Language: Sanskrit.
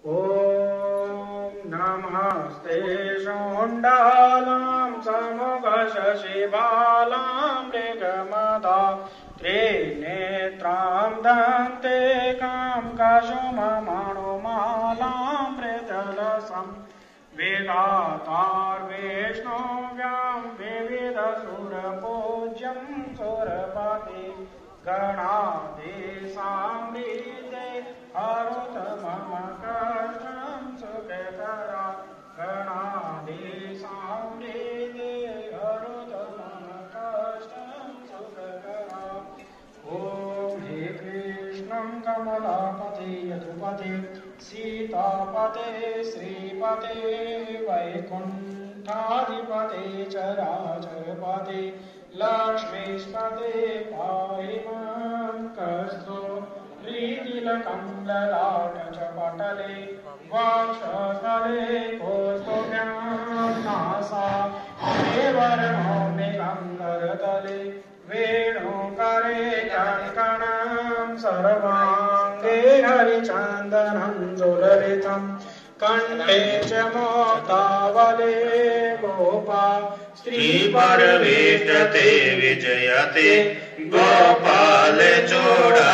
ॐ नमस्ते शोण्डालां समूहशशिबालां मृगमदा त्रिनेत्रां दन्तेकां कशुममणुमालां मृदलसं विधातार्विष्णुव्यां विविधसुरपूज्यं सुरपति गणाधीशामृते हरत मम कष्टं सुखकरा गणाधीशामृते हरत मम कष्टं सुखकरा। ॐ हे कृष्णं कमलापते यदुपते सीतापते श्रीपते वैकुण्ठाधिपते चराचरपते लक्ष्मीपते पाहि मां कस्तूरीतिलकं ललाटचपटले वक्षस्थले कौस्तुभ्यां नासावर्णो करतले वेणुकरे कङ्कणं सर्वाङ्गे हरिचन्दनं सुललितं कण्ठे च मोक्तावले गोपा श्रीपरमेष्ठते विजयते गोपाल चोडा